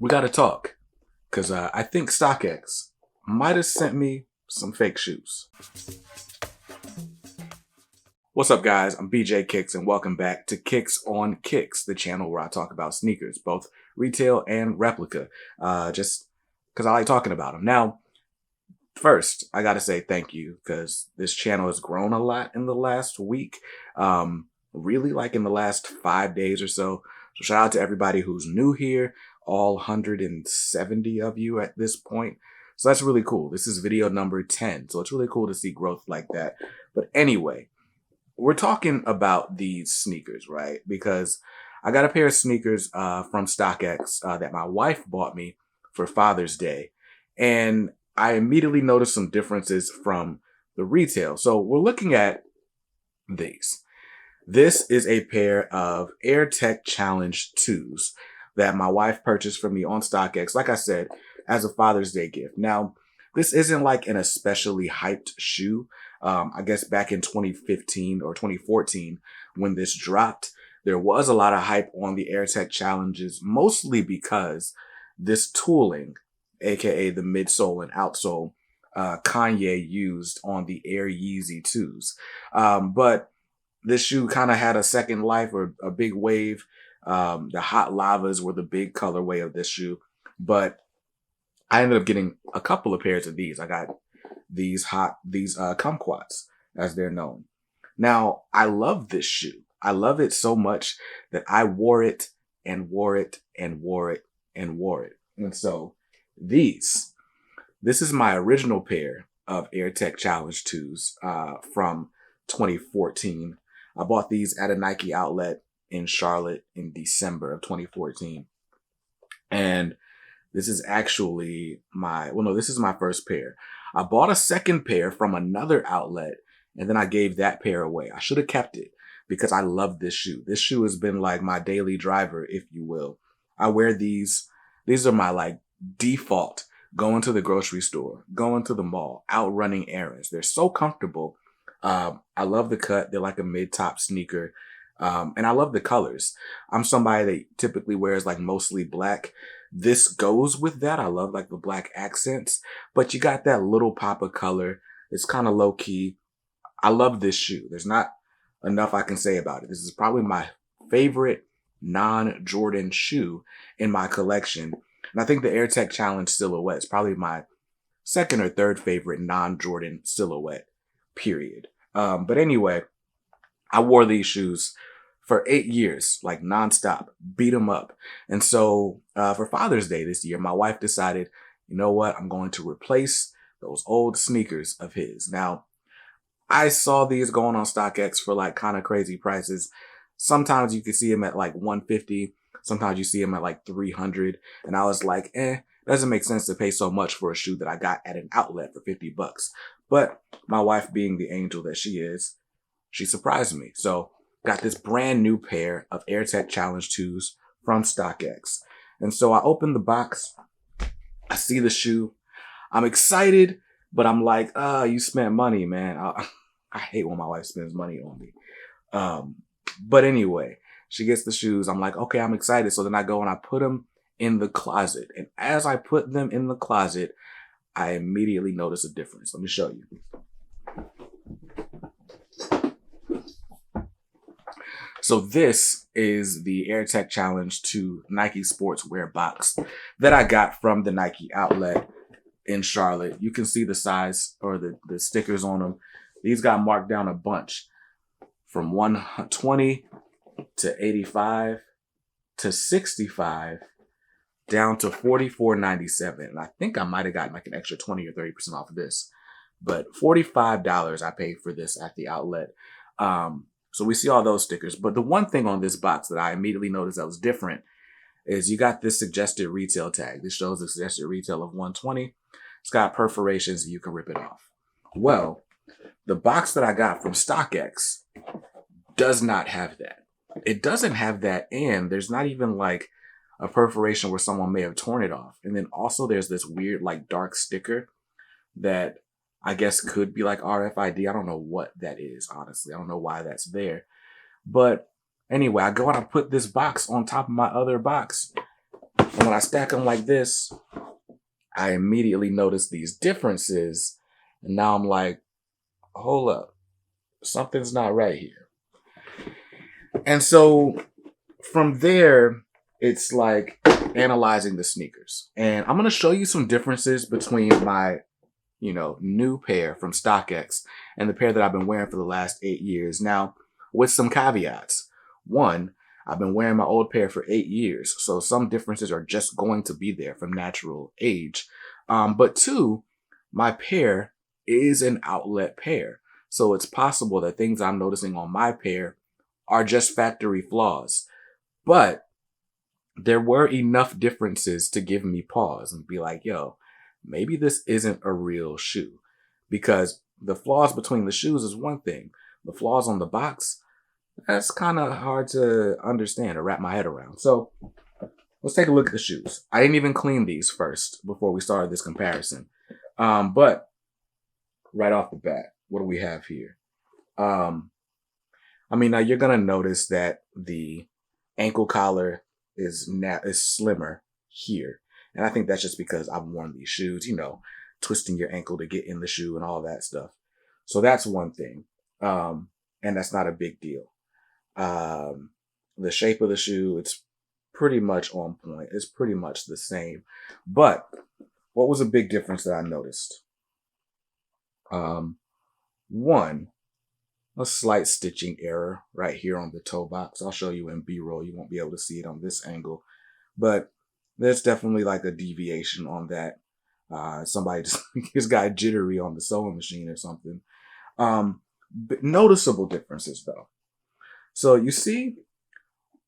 we got to talk because I think StockX might have sent me some fake shoes. What's up, guys? I'm BJ Kicks, and welcome back to Kicks on Kicks, the channel where I talk about sneakers, both retail and replica, just because I like talking about them. Now, first, I got to say thank you because this channel has grown a lot in the last week, really like in the last 5 days or so. So shout out to everybody who's new here, all 170 of you at this point. So that's really cool. This is video number 10. So it's really cool to see growth like that. But anyway, we're talking about these sneakers, right? Because I got a pair of sneakers from StockX that my wife bought me for Father's Day. And I immediately noticed some differences from the retail. So we're looking at these. This is a pair of Air Tech Challenge 2s that my wife purchased for me on StockX, like I said, as a Father's Day gift. Now, this isn't like an especially hyped shoe. I guess back in 2015 or 2014, when this dropped, there was a lot of hype on the Air Tech Challenges, mostly because this tooling, aka the midsole and outsole, Kanye used on the Air Yeezy 2s. But this shoe kind of had a second life or a big wave. The hot lavas were the big colorway of this shoe, but I ended up getting a couple of pairs of these. I got these kumquats, as they're known. Now, I love this shoe. I love it so much that I wore it and wore it and wore it and wore it. And so this is my original pair of Air Tech Challenge 2s from 2014. I bought these at a Nike outlet in Charlotte in December of 2014. And this is actually this is my first pair. I bought a second pair from another outlet and then I gave that pair away. I should have kept it because I love this shoe. This shoe has been like my daily driver, if you will. I wear these. These are my like default going to the grocery store, going to the mall, out running errands. They're so comfortable. I love the cut. They're like a mid-top sneaker. And I love the colors. I'm somebody that typically wears like mostly black. This goes with that. I love like the black accents, but you got that little pop of color. It's kind of low key. I love this shoe. There's not enough I can say about it. This is probably my favorite non-Jordan shoe in my collection. And I think the Air Tech Challenge silhouette is probably my second or third favorite non-Jordan silhouette, period. But anyway, I wore these shoes for 8 years, like nonstop, beat them up. And so for Father's Day this year, my wife decided, you know what? I'm going to replace those old sneakers of his. Now, I saw these going on StockX for like kind of crazy prices. Sometimes you can see them at like 150. Sometimes you see them at like 300. And I was like, doesn't make sense to pay so much for a shoe that I got at an outlet for 50 bucks. But my wife, being the angel that she is, she surprised me. So got this brand new pair of Air Tech Challenge 2s from StockX. And so I opened the box. I see the shoe. I'm excited, but I'm like, you spent money, man. I hate when my wife spends money on me. But anyway, she gets the shoes. I'm like, okay, I'm excited. So then I go and I put them in the closet. And as I put them in the closet, I immediately notice a difference. Let me show you. So this is the Air Tech Challenge 2 Nike Sportswear box that I got from the Nike outlet in Charlotte. You can see the size or the stickers on them. These got marked down a bunch from 120 to 85 to 65 down to $44.97. And I think I might have gotten like an extra 20 or 30% off of this. But $45 I paid for this at the outlet. So we see all those stickers. But the one thing on this box that I immediately noticed that was different is you got this suggested retail tag. This shows the suggested retail of 120. It's got perforations and you can rip it off. Well, the box that I got from StockX does not have that. It doesn't have that, and there's not even like a perforation where someone may have torn it off. And then also there's this weird like dark sticker that I guess could be like RFID. I don't know what that is, honestly. I don't know why that's there. But anyway, I go and I put this box on top of my other box. And when I stack them like this, I immediately notice these differences. And now I'm like, hold up, something's not right here. And so from there, it's like analyzing the sneakers. And I'm going to show you some differences between my, new pair from StockX and the pair that I've been wearing for the last 8 years. Now, with some caveats. One, I've been wearing my old pair for 8 years, so some differences are just going to be there from natural age. But two, my pair is an outlet pair. So it's possible that things I'm noticing on my pair are just factory flaws. But there were enough differences to give me pause and be like, yo, maybe this isn't a real shoe. Because the flaws between the shoes is one thing. The flaws on the box, that's kind of hard to understand or wrap my head around. So let's take a look at the shoes. I didn't even clean these first before we started this comparison. But right off the bat, what do we have here? Now you're going to notice that the ankle collar is slimmer here. And I think that's just because I've worn these shoes, twisting your ankle to get in the shoe and all that stuff. So that's one thing. And that's not a big deal. The shape of the shoe, it's pretty much on point. It's pretty much the same. But what was a big difference that I noticed? One, a slight stitching error right here on the toe box. I'll show you in B-roll. You won't be able to see it on this angle, but there's definitely like a deviation on that. Somebody just got jittery on the sewing machine or something. But noticeable differences though. So you see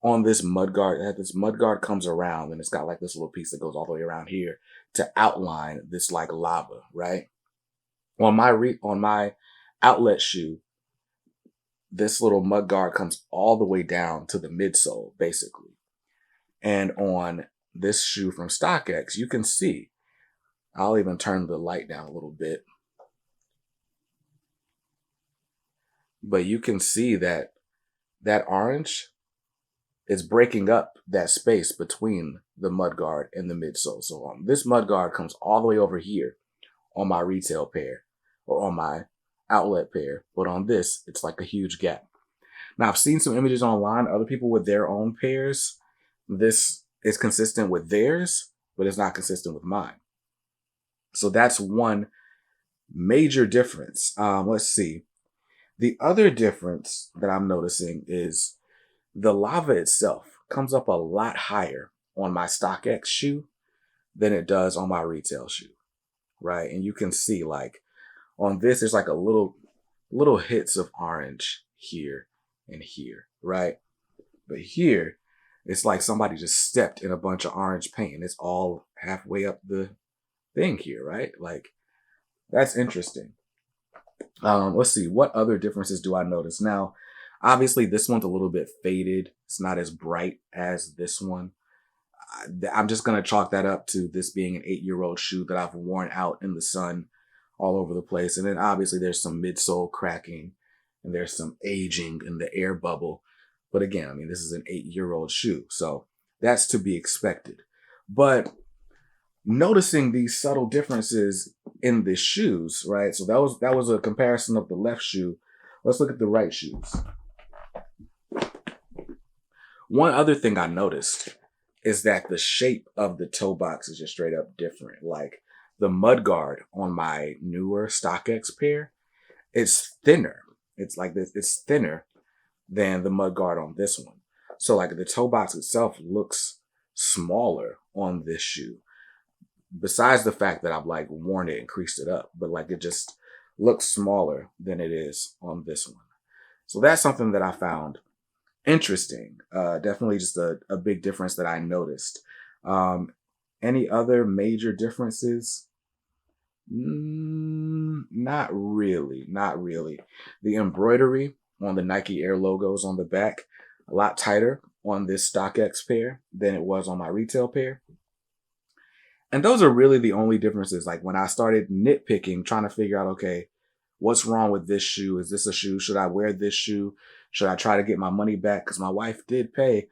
on this mudguard, this mudguard comes around and it's got like this little piece that goes all the way around here to outline this like lava, right? On my outlet shoe, this little mudguard comes all the way down to the midsole, basically. And on this shoe from StockX, you can see, I'll even turn the light down a little bit, but you can see that orange is breaking up that space between the mudguard and the midsole. So this mudguard comes all the way over here on my retail pair or on my outlet pair, but on this, it's like a huge gap. Now, I've seen some images online, other people with their own pairs. This is consistent with theirs, but it's not consistent with mine. So that's one major difference. Let's see. The other difference that I'm noticing is the lava itself comes up a lot higher on my StockX shoe than it does on my retail shoe, right? And you can see like on this, there's like a little hits of orange here and here, right? But here, it's like somebody just stepped in a bunch of orange paint and it's all halfway up the thing here, right? Like, that's interesting. Let's see, what other differences do I notice? Now, obviously, this one's a little bit faded. It's not as bright as this one. I'm just going to chalk that up to this being an 8-year-old shoe that I've worn out in the sun all over the place. And then obviously there's some midsole cracking and there's some aging in the air bubble. But again, this is an 8-year-old shoe, so that's to be expected. But noticing these subtle differences in the shoes, right? So that was a comparison of the left shoe. Let's look at the right shoes. One other thing I noticed is that the shape of the toe box is just straight up different. Like the mudguard on my newer StockX pair, it's thinner. It's like this. It's thinner than the mudguard on this one. So like the toe box itself looks smaller on this shoe. Besides the fact that I've like worn it and creased it up, but like it just looks smaller than it is on this one. So that's something that I found interesting. Definitely just a big difference that I noticed. Any other major differences? Not really. The embroidery on the Nike Air logos on the back, a lot tighter on this StockX pair than it was on my retail pair. And those are really the only differences. Like when I started nitpicking, trying to figure out, okay, what's wrong with this shoe? Is this a shoe? Should I wear this shoe? Should I try to get my money back? Because my wife did pay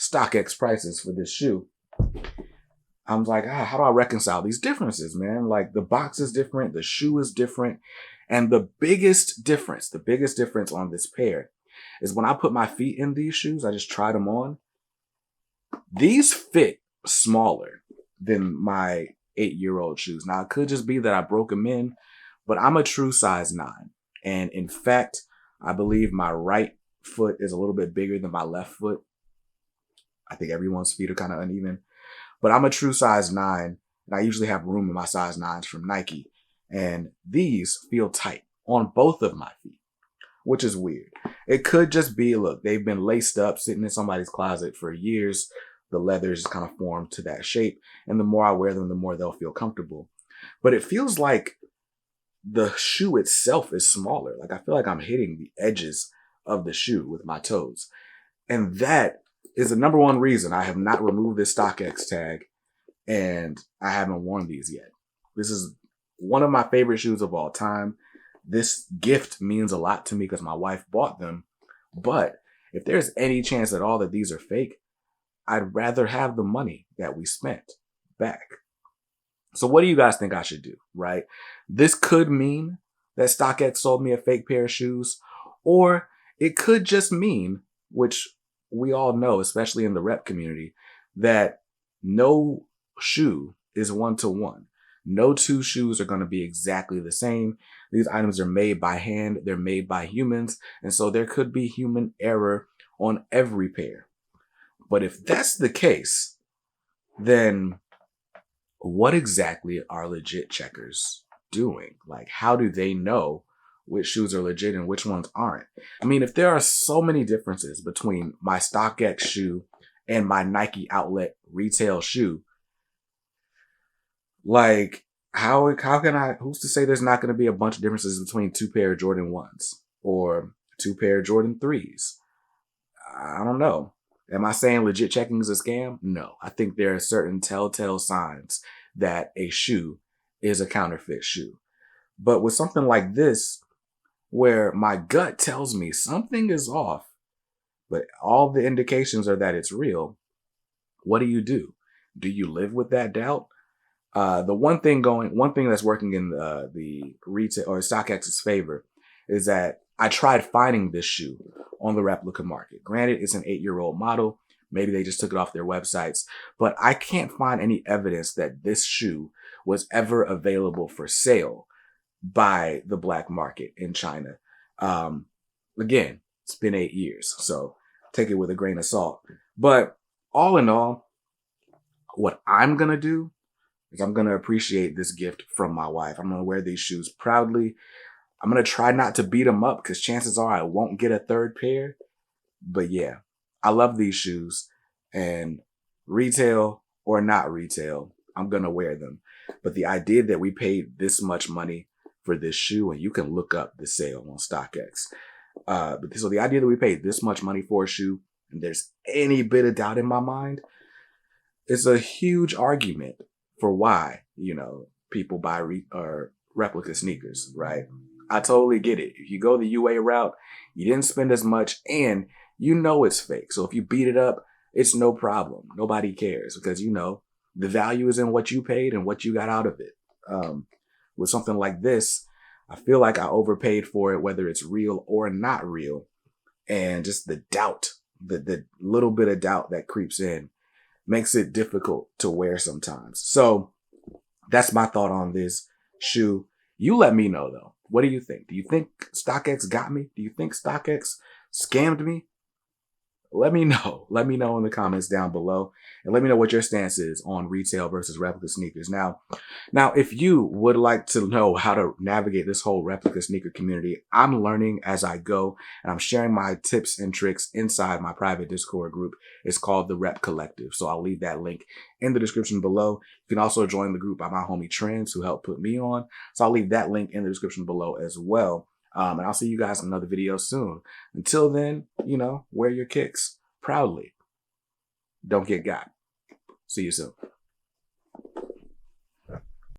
StockX prices for this shoe. I'm like, how do I reconcile these differences, man? Like the box is different, the shoe is different. And the biggest difference on this pair is when I put my feet in these shoes, I just tried them on. These fit smaller than my 8-year-old shoes. Now, it could just be that I broke them in, but I'm a true size 9. And in fact, I believe my right foot is a little bit bigger than my left foot. I think everyone's feet are kind of uneven. But I'm a true size 9, and I usually have room in my size 9s from Nike. And these feel tight on both of my feet, which is weird. It could just be, look, they've been laced up, sitting in somebody's closet for years. The leather is kind of formed to that shape. And the more I wear them, the more they'll feel comfortable. But it feels like the shoe itself is smaller. Like I feel like I'm hitting the edges of the shoe with my toes. And that is the number one reason I have not removed this StockX tag, and I haven't worn these yet. This is one of my favorite shoes of all time. This gift means a lot to me because my wife bought them. But if there's any chance at all that these are fake, I'd rather have the money that we spent back. So what do you guys think I should do, right? This could mean that StockX sold me a fake pair of shoes, or it could just mean, which we all know, especially in the rep community, that no shoe is one-to-one. No two shoes are going to be exactly the same. These items are made by hand. They're made by humans. And so there could be human error on every pair. But if that's the case, then what exactly are legit checkers doing? Like, how do they know which shoes are legit and which ones aren't? I mean, if there are so many differences between my StockX shoe and my Nike outlet retail shoe, like, how can I, who's to say there's not going to be a bunch of differences between 2 pair of Jordan 1s or 2 pair of Jordan 3s? I don't know. Am I saying legit checking is a scam? No. I think there are certain telltale signs that a shoe is a counterfeit shoe. But with something like this, where my gut tells me something is off, but all the indications are that it's real, what do? Do you live with that doubt? The one thing that's working in the retail or StockX's favor is that I tried finding this shoe on the replica market. Granted, it's an 8-year-old model. Maybe they just took it off their websites, but I can't find any evidence that this shoe was ever available for sale by the black market in China. Again, it's been 8 years, so take it with a grain of salt. But all in all, what I'm going to do is I'm going to appreciate this gift from my wife. I'm going to wear these shoes proudly. I'm going to try not to beat them up because chances are I won't get a third pair. But yeah, I love these shoes, and retail or not retail, I'm going to wear them. But the idea that we paid this much money for this shoe, and you can look up the sale on StockX. So the idea that we paid this much money for a shoe, and there's any bit of doubt in my mind, it's a huge argument for why, people buy replica sneakers, right? I totally get it. If you go the UA route, you didn't spend as much, and it's fake. So if you beat it up, it's no problem. Nobody cares because, the value is in what you paid and what you got out of it. With something like this, I feel like I overpaid for it, whether it's real or not real. And just the doubt, the little bit of doubt that creeps in makes it difficult to wear sometimes. So that's my thought on this shoe. You let me know, though. What do you think? Do you think StockX got me? Do you think StockX scammed me? Let me know. Let me know in the comments down below. And let me know what your stance is on retail versus replica sneakers. Now, if you would like to know how to navigate this whole replica sneaker community, I'm learning as I go, and I'm sharing my tips and tricks inside my private Discord group. It's called the Rep Collective. So I'll leave that link in the description below. You can also join the group by my homie Trends, who helped put me on. So I'll leave that link in the description below as well. And I'll see you guys in another video soon. Until then, wear your kicks proudly. Don't get got. See you soon.